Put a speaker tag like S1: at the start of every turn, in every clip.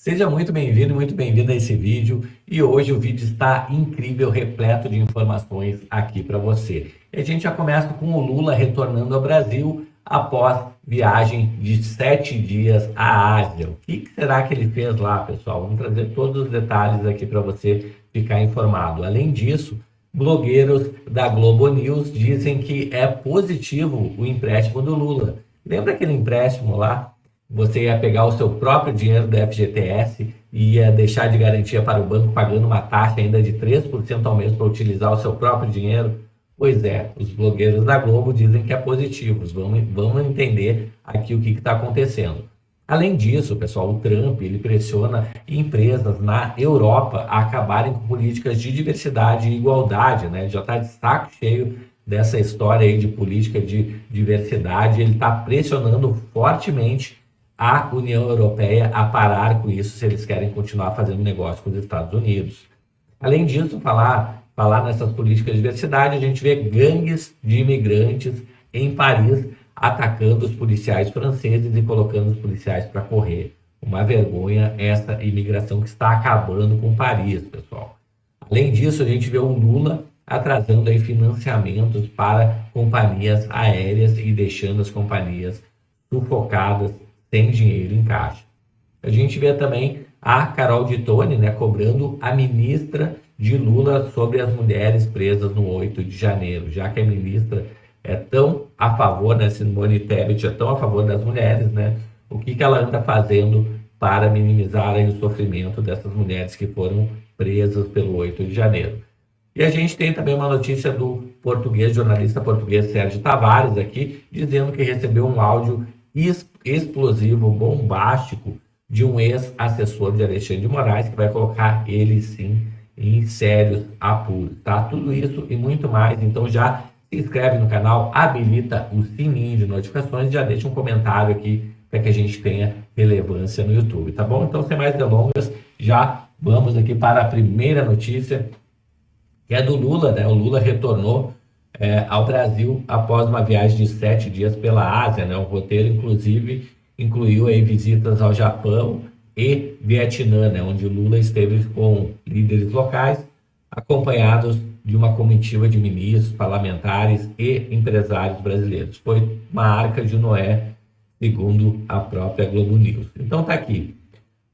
S1: Seja muito bem-vindo e muito bem-vinda a esse vídeo. E hoje o vídeo está incrível, repleto de informações aqui para você. E a gente já começa com o Lula retornando ao Brasil após viagem de 7 dias à Ásia. O que será que ele fez lá, pessoal? Vamos trazer todos os detalhes aqui para você ficar informado. Além disso, blogueiros da Globo News dizem que é positivo o empréstimo do Lula. Lembra aquele empréstimo lá? Você ia pegar o seu próprio dinheiro do FGTS e ia deixar de garantia para o banco pagando uma taxa ainda de 3% ao mês para utilizar o seu próprio dinheiro? Pois é, os blogueiros da Globo dizem que é positivo. Vamos entender aqui o que está acontecendo. Além disso, pessoal, o Trump ele pressiona empresas na Europa a acabarem com políticas de diversidade e igualdade, né? Ele já está de saco cheio dessa história aí de política de diversidade. Ele está pressionando fortemente a União Europeia a parar com isso se eles querem continuar fazendo negócio com os Estados Unidos. Além disso, falar nessas políticas de diversidade, a gente vê gangues de imigrantes em Paris atacando os policiais franceses e colocando os policiais para correr. Uma vergonha essa imigração que está acabando com Paris, pessoal. Além disso, a gente vê o Lula atrasando aí financiamentos para companhias aéreas e deixando as companhias sufocadas sem dinheiro em caixa. A gente vê também a Carol de Tone, né, cobrando a ministra de Lula sobre as mulheres presas no 8 de janeiro, já que a ministra é tão a favor, né, Simone Tebet é tão a favor das mulheres, né, o que ela anda fazendo para minimizar aí o sofrimento dessas mulheres que foram presas pelo 8 de janeiro. E a gente tem também uma notícia do jornalista português Sérgio Tavares aqui, dizendo que recebeu um áudio explosivo, bombástico, de um ex-assessor de Alexandre de Moraes, que vai colocar ele sim em sérios apuros, tá? Tudo isso e muito mais, então já se inscreve no canal, habilita o sininho de notificações e já deixa um comentário aqui para que a gente tenha relevância no YouTube, tá bom? Então, sem mais delongas, já vamos aqui para a primeira notícia, que é do Lula, né? O Lula retornou ao Brasil após uma viagem de 7 dias pela Ásia, né? O roteiro, inclusive, incluiu aí visitas ao Japão e Vietnã, né? Onde o Lula esteve com líderes locais, acompanhados de uma comitiva de ministros, parlamentares e empresários brasileiros. Foi uma arca de Noé, segundo a própria Globo News. Então tá aqui.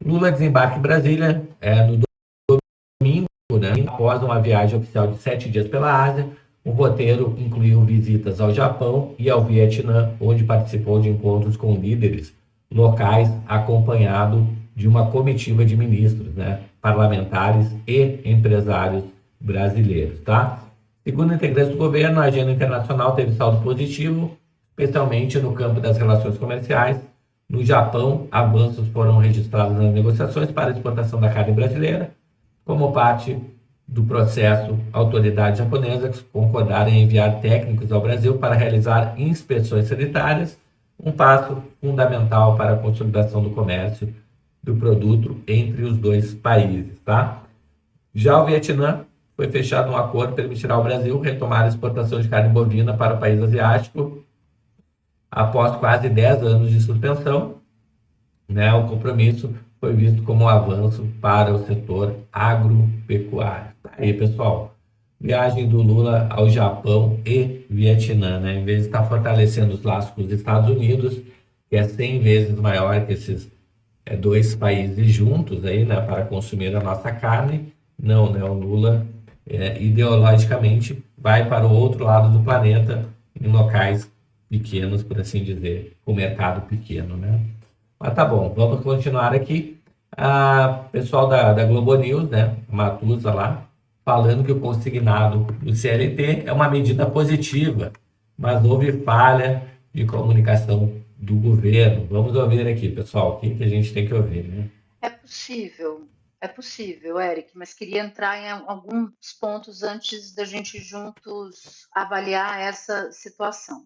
S1: Lula desembarca em Brasília no domingo, né? Após uma viagem oficial de 7 dias pela Ásia. O roteiro incluiu visitas ao Japão e ao Vietnã, onde participou de encontros com líderes locais, acompanhado de uma comitiva de ministros, né, parlamentares e empresários brasileiros, tá? Segundo integrantes do governo, a agenda internacional teve saldo positivo, especialmente no campo das relações comerciais. No Japão, avanços foram registrados nas negociações para a exportação da carne brasileira. Como parte do processo, autoridades japonesas concordaram em enviar técnicos ao Brasil para realizar inspeções sanitárias, um passo fundamental para a consolidação do comércio do produto entre os dois países, tá? Já o Vietnã foi fechado um acordo que permitirá ao Brasil retomar a exportação de carne bovina para o país asiático após quase 10 anos de suspensão, né? O compromisso foi visto como um avanço para o setor agropecuário. Tá aí, pessoal. Viagem do Lula ao Japão e Vietnã, né? Em vez de estar fortalecendo os laços com os Estados Unidos, que é 100 vezes maior que esses dois países juntos aí, né, para consumir a nossa carne, não, né? O Lula ideologicamente vai para o outro lado do planeta, em locais pequenos, por assim dizer, o mercado pequeno, né? Mas tá bom, vamos continuar aqui. Pessoal da Globo News, né, Matusa lá, falando que o consignado do CLT é uma medida positiva, mas houve falha de comunicação do governo. Vamos ouvir aqui, pessoal, o que a gente tem que ouvir, né?
S2: É possível, Eric, mas queria entrar em alguns pontos antes da gente juntos avaliar essa situação.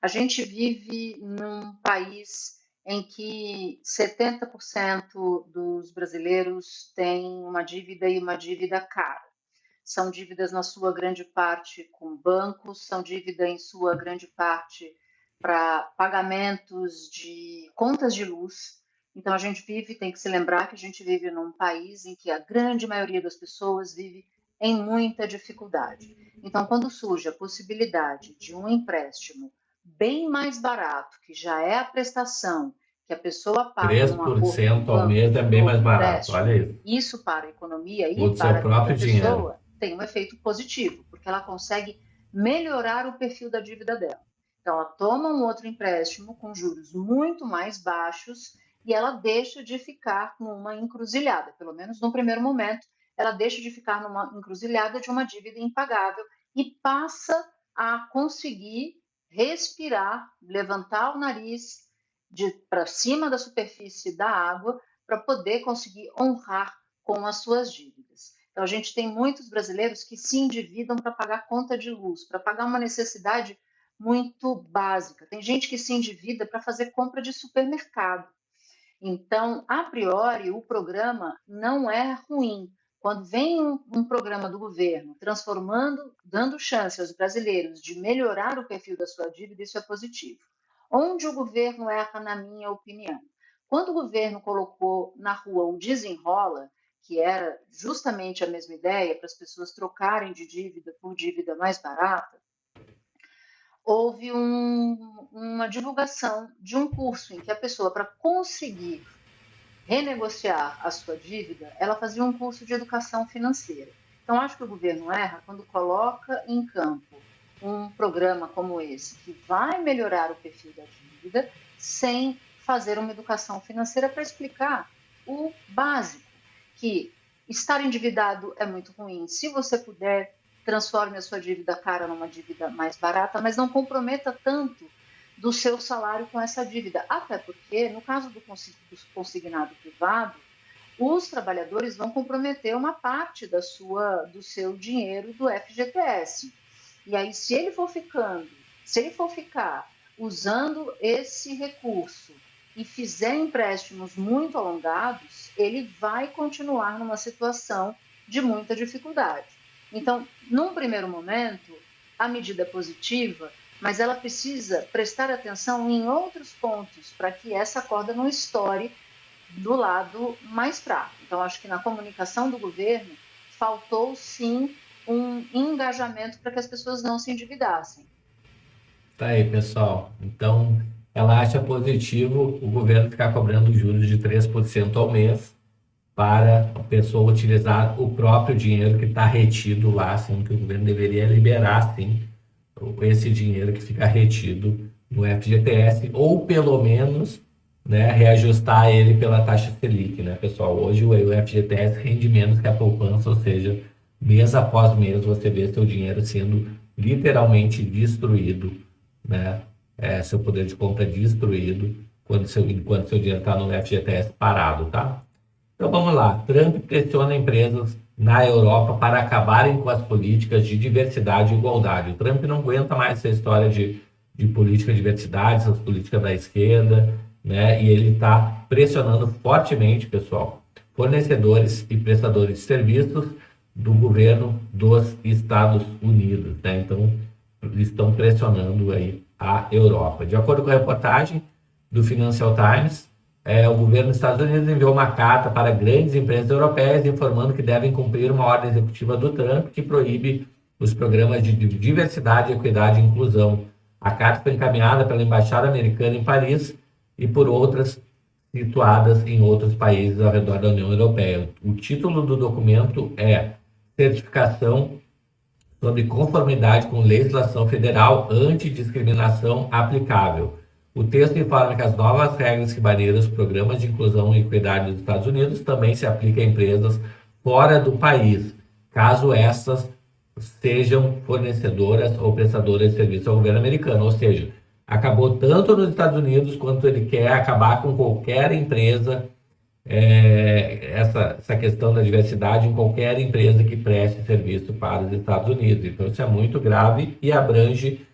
S2: A gente vive num país em que 70% dos brasileiros têm uma dívida e uma dívida cara. São dívidas, na sua grande parte, com bancos, são dívida em sua grande parte para pagamentos de contas de luz, Então, a gente tem que se lembrar que a gente vive num país em que a grande maioria das pessoas vive em muita dificuldade. Então, quando surge a possibilidade de um empréstimo bem mais barato, que já é a prestação que a pessoa paga num acordo com o
S1: 3% ao
S2: banco
S1: mês é
S2: de um
S1: bem
S2: novo
S1: mais barato, olha
S2: empréstimo,
S1: isso.
S2: isso para a economia
S1: O
S2: e
S1: do seu
S2: para a vida da
S1: próprio dinheiro.
S2: pessoa tem um efeito positivo, porque ela consegue melhorar o perfil da dívida dela. Então, ela toma um outro empréstimo com juros muito mais baixos e ela deixa de ficar numa encruzilhada, pelo menos no primeiro momento, ela deixa de ficar numa encruzilhada de uma dívida impagável e passa a conseguir respirar, levantar o nariz para cima da superfície da água para poder conseguir honrar com as suas dívidas. Então, a gente tem muitos brasileiros que se endividam para pagar conta de luz, para pagar uma necessidade muito básica. Tem gente que se endivida para fazer compra de supermercado. Então, a priori, o programa não é ruim. Quando vem um programa do governo transformando, dando chance aos brasileiros de melhorar o perfil da sua dívida, isso é positivo. Onde o governo erra, na minha opinião? Quando o governo colocou na rua o Desenrola, que era justamente a mesma ideia para as pessoas trocarem de dívida por dívida mais barata, houve uma divulgação de um curso em que a pessoa, para conseguir renegociar a sua dívida, ela fazia um curso de educação financeira. Então, acho que o governo erra quando coloca em campo um programa como esse, que vai melhorar o perfil da dívida, sem fazer uma educação financeira para explicar o básico, que estar endividado é muito ruim. Se você puder, transforme a sua dívida cara numa dívida mais barata, mas não comprometa tanto do seu salário com essa dívida. Até porque, no caso do consignado privado, os trabalhadores vão comprometer uma parte do seu dinheiro do FGTS. E aí, se ele for ficar usando esse recurso e fizer empréstimos muito alongados, ele vai continuar numa situação de muita dificuldade. Então, num primeiro momento, a medida é positiva, mas ela precisa prestar atenção em outros pontos para que essa corda não estoure do lado mais fraco. Então, acho que na comunicação do governo faltou, sim, um engajamento para que as pessoas não se endividassem.
S1: Tá aí, pessoal. Então, ela acha positivo o governo ficar cobrando juros de 3% ao mês para a pessoa utilizar o próprio dinheiro que está retido lá, sendo que o governo deveria liberar, sim, esse dinheiro que fica retido no FGTS, ou pelo menos, né, reajustar ele pela taxa Selic, né, pessoal? Hoje o FGTS rende menos que a poupança, ou seja, mês após mês você vê seu dinheiro sendo literalmente destruído, né? Seu poder de compra destruído enquanto seu dinheiro está no FGTS parado, tá? Então vamos lá. Trump pressiona empresas na Europa para acabarem com as políticas de diversidade e igualdade. O Trump não aguenta mais essa história de política de diversidade, essas políticas da esquerda, né? E ele está pressionando fortemente, pessoal, fornecedores e prestadores de serviços do governo dos Estados Unidos, né? Então, eles estão pressionando aí a Europa. De acordo com a reportagem do Financial Times, o governo dos Estados Unidos enviou uma carta para grandes empresas europeias informando que devem cumprir uma ordem executiva do Trump que proíbe os programas de diversidade, equidade e inclusão. A carta foi encaminhada pela Embaixada Americana em Paris e por outras situadas em outros países ao redor da União Europeia. O título do documento é Certificação sobre conformidade com legislação federal antidiscriminação aplicável. O texto informa que as novas regras que baneiram os programas de inclusão e equidade dos Estados Unidos também se aplicam a empresas fora do país, caso essas sejam fornecedoras ou prestadoras de serviço ao governo americano. Ou seja, acabou tanto nos Estados Unidos quanto ele quer acabar com qualquer empresa, essa questão da diversidade em qualquer empresa que preste serviço para os Estados Unidos. Então isso é muito grave e abrange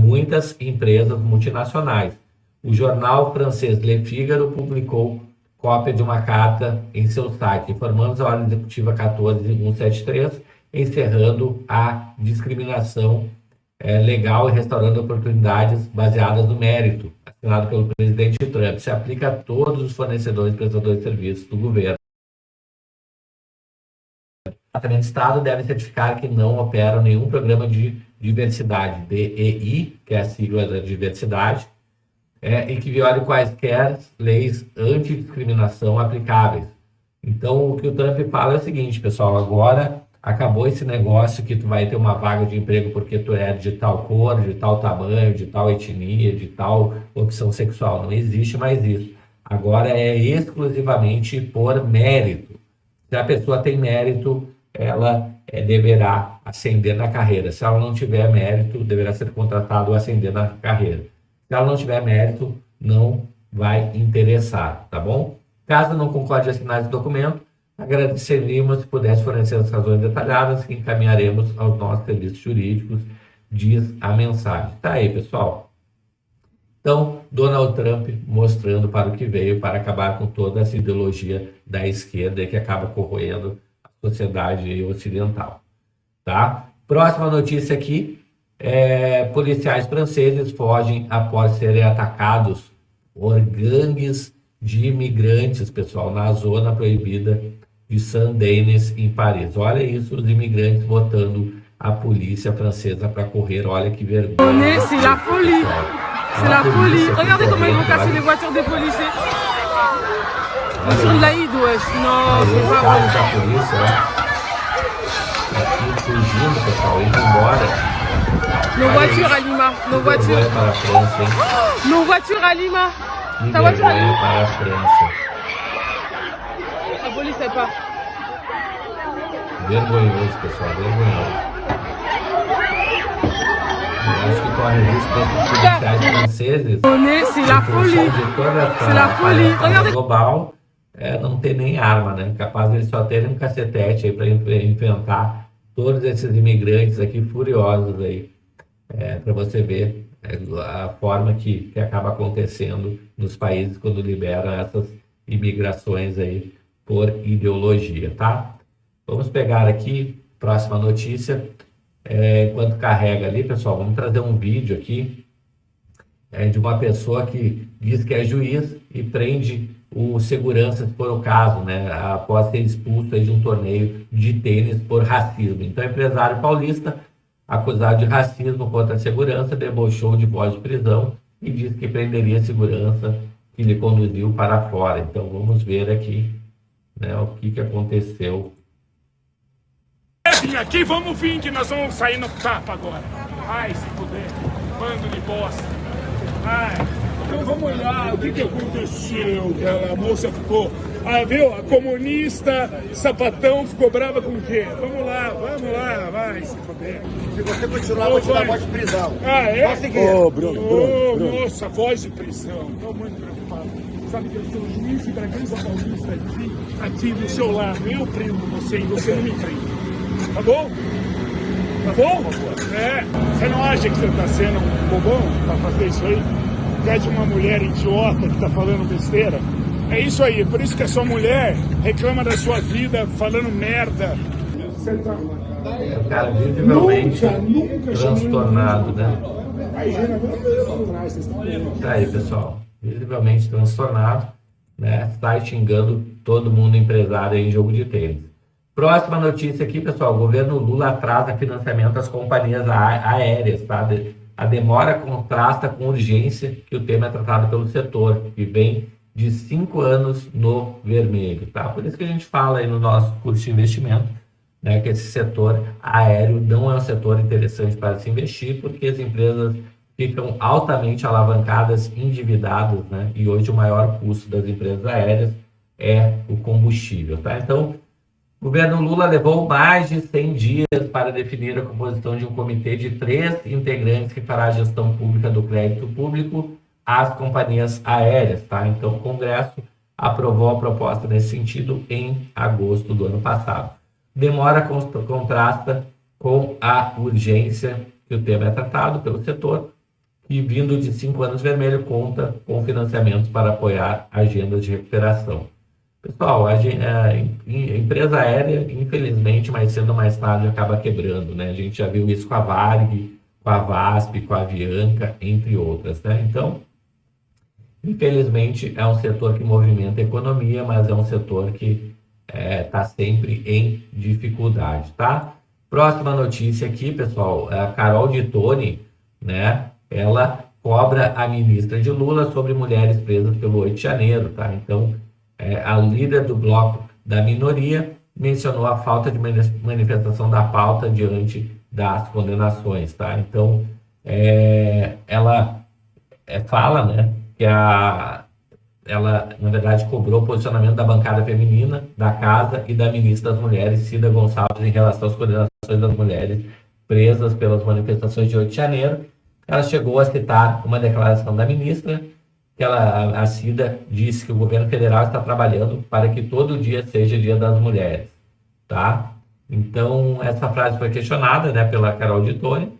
S1: muitas empresas multinacionais. O jornal francês Le Figaro publicou cópia de uma carta em seu site, informando a ordem executiva 14173, encerrando a discriminação legal e restaurando oportunidades baseadas no mérito, assinado pelo presidente Trump. Se aplica a todos os fornecedores e prestadores de serviços do governo. O Departamento de Estado deve certificar que não operam nenhum programa de diversidade, DEI, que é a sigla da diversidade, e que viole quaisquer leis antidiscriminação aplicáveis. Então, o que o Trump fala é o seguinte, pessoal, agora acabou esse negócio que tu vai ter uma vaga de emprego porque tu é de tal cor, de tal tamanho, de tal etnia, de tal opção sexual. Não existe mais isso. Agora é exclusivamente por mérito. Se a pessoa tem mérito, ela deverá ascender na carreira. Se ela não tiver mérito, deverá ser contratado ou ascender na carreira. Se ela não tiver mérito, não vai interessar, tá bom? Caso não concorde assinar esse documento, agradeceríamos se pudesse fornecer as razões detalhadas que encaminharemos aos nossos serviços jurídicos, diz a mensagem. Tá aí, pessoal. Então, Donald Trump mostrando para o que veio para acabar com toda essa ideologia da esquerda que acaba corroendo a sociedade ocidental. Tá? Próxima notícia aqui. Policiais franceses fogem após serem atacados por gangues de imigrantes, pessoal, na zona proibida de Saint-Denis, em Paris. Olha isso, os imigrantes botando a polícia francesa para correr. Olha que vergonha.
S3: C'est la folie. C'est la folie. Regardez comment ils vont casser les voitures des policiers. Ils sont de l'Aïd, wesh. Non, c'est pas
S1: carros
S3: vrai.
S1: da polícia, ó. Aqui fugindo, pessoal, indo embora.
S3: Nos voitures à Lima. Nos
S1: Que vergonha
S3: voitures.
S1: para a França, hein?
S3: Nos voitures à Lima.
S1: Que
S3: Ta voiture à
S1: vergonha
S3: Lima.
S1: para a França.
S3: La police, elle part.
S1: Vergonhoso, pessoal, vergonhoso. Eu acho que corre risco desses policiais franceses.
S3: C'est la
S1: Em função
S3: folie.
S1: de toda
S3: C'est la
S1: essa
S3: folie.
S1: palhaçada
S3: Regardez.
S1: global, não ter nem arma, né? Capaz de eles só terem um cacetete aí para enfrentar todos esses imigrantes aqui furiosos aí, para você ver a forma que acaba acontecendo nos países quando liberam essas imigrações aí por ideologia, tá? Vamos pegar aqui, próxima notícia. Enquanto carrega ali, pessoal, vamos trazer um vídeo aqui de uma pessoa que diz que é juiz e prende o segurança, se for o caso, né, após ser expulso aí de um torneio de tênis por racismo. Então, o empresário paulista, acusado de racismo contra a segurança, debochou de voz de prisão e disse que prenderia a segurança que lhe conduziu para fora. Então, vamos ver aqui, né, o que aconteceu.
S4: Vim aqui, vamos vir que nós vamos sair no tapa agora. Ai, se puder, bando de bosta. Ai, então vamos olhar o que aconteceu. A moça ficou, viu? A comunista sapatão ficou brava com o quê? Vamos lá, vai, se puder.
S5: Se você continuar, vou te dar voz de prisão.
S4: É?
S5: Pode seguir.
S4: Bruno. Nossa, voz de prisão. Estou muito preocupado. Sabe que eu sou juiz de Bragança Paulista aqui do seu lado. Eu prendo você e você não me prende. Tá bom? Tá bom? Você não acha que você tá sendo um bobão pra fazer isso aí? É de uma mulher idiota que tá falando besteira? É isso aí, por isso que a sua mulher reclama da sua vida falando merda. Você tá...
S1: O cara visivelmente transtornado, né? Tá aí, pessoal. Visivelmente transtornado, né? Sai xingando todo mundo empresário em jogo de tênis. Próxima notícia aqui, pessoal. O governo Lula atrasa financiamento às companhias aéreas, tá? A demora contrasta com urgência que o tema é tratado pelo setor, que vem de 5 anos no vermelho, tá? Por isso que a gente fala aí no nosso curso de investimento, né, que esse setor aéreo não é um setor interessante para se investir, porque as empresas ficam altamente alavancadas, endividadas, né? E hoje o maior custo das empresas aéreas é o combustível, tá? Então, o governo Lula levou mais de 100 dias para definir a composição de um comitê de 3 integrantes que fará a gestão pública do crédito público às companhias aéreas, tá? Então, o Congresso aprovou a proposta nesse sentido em agosto do ano passado. Demora contrasta com a urgência que o tema é tratado pelo setor e, vindo de 5 anos vermelho, conta com financiamentos para apoiar agendas de recuperação. Pessoal, a empresa aérea, infelizmente, mais cedo ou mais tarde, acaba quebrando, né? A gente já viu isso com a Varig, com a VASP, com a Avianca, entre outras, né? Então, infelizmente, é um setor que movimenta a economia, mas é um setor que está sempre em dificuldade, tá? Próxima notícia aqui, pessoal, a Carol de Tone, né? Ela cobra a ministra de Lula sobre mulheres presas pelo 8 de janeiro, tá? Então, a líder do bloco da minoria mencionou a falta de manifestação da pauta diante das condenações, tá? Então, ela fala, né, que ela, na verdade, cobrou o posicionamento da bancada feminina da Casa e da ministra das Mulheres, Cida Gonçalves, em relação às condenações das mulheres presas pelas manifestações de 8 de janeiro. Ela chegou a citar uma declaração da ministra, que a Cida disse que o governo federal está trabalhando para que todo dia seja Dia das Mulheres, tá? Então, essa frase foi questionada, né, pela Carol de Tone,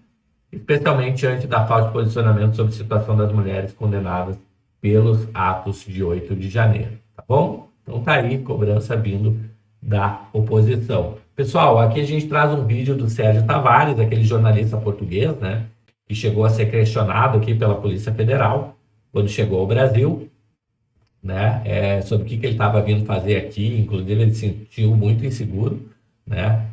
S1: especialmente diante da falta de posicionamento sobre a situação das mulheres condenadas pelos atos de 8 de janeiro, tá bom? Então tá aí, cobrança vindo da oposição. Pessoal, aqui a gente traz um vídeo do Sérgio Tavares, aquele jornalista português, né, que chegou a ser questionado aqui pela Polícia Federal, quando chegou ao Brasil, né, sobre o que ele estava vindo fazer aqui. Inclusive ele se sentiu muito inseguro, né,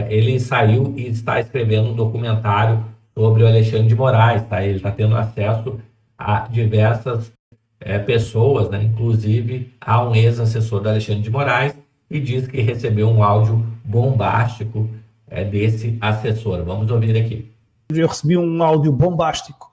S1: ele saiu e está escrevendo um documentário sobre o Alexandre de Moraes, tá? Ele está tendo acesso a diversas pessoas, né, inclusive a um ex-assessor do Alexandre de Moraes, e diz que recebeu um áudio bombástico desse assessor. Vamos ouvir aqui.
S6: Eu recebi um áudio bombástico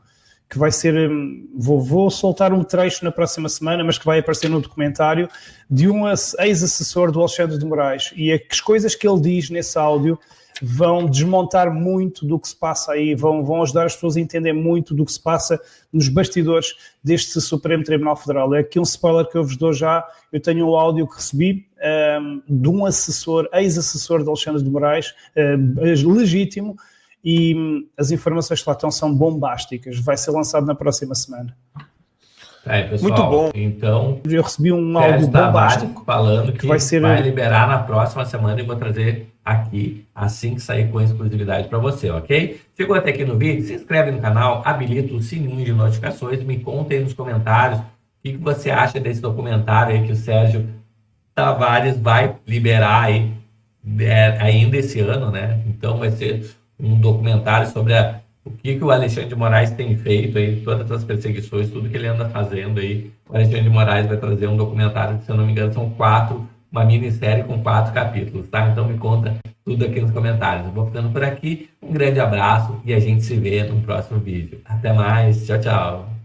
S6: que vai ser, vou soltar um trecho na próxima semana, mas que vai aparecer no documentário, de um ex-assessor do Alexandre de Moraes, e as coisas que ele diz nesse áudio vão desmontar muito do que se passa aí, vão ajudar as pessoas a entender muito do que se passa nos bastidores deste Supremo Tribunal Federal. É aqui um spoiler que eu vos dou já. Eu tenho o áudio que recebi de um assessor, ex-assessor de Alexandre de Moraes, legítimo, e as informações que lá estão são bombásticas. Vai ser lançado na próxima semana.
S1: Pessoal,
S6: muito bom.
S1: Então,
S6: eu recebi um áudio bombástico
S1: falando que vai liberar na próxima semana, e vou trazer aqui assim que sair com exclusividade para você, ok? Chegou até aqui no vídeo, se inscreve no canal, habilita o sininho de notificações, me conta aí nos comentários o que você acha desse documentário aí que o Sérgio Tavares vai liberar aí, ainda esse ano, né? Então vai ser um documentário sobre o que o Alexandre de Moraes tem feito aí, todas as perseguições, tudo que ele anda fazendo aí. O Alexandre de Moraes vai trazer um documentário, se eu não me engano, são 4, uma minissérie com 4 capítulos, tá? Então me conta tudo aqui nos comentários. Eu vou ficando por aqui, um grande abraço e a gente se vê no próximo vídeo. Até mais, tchau, tchau!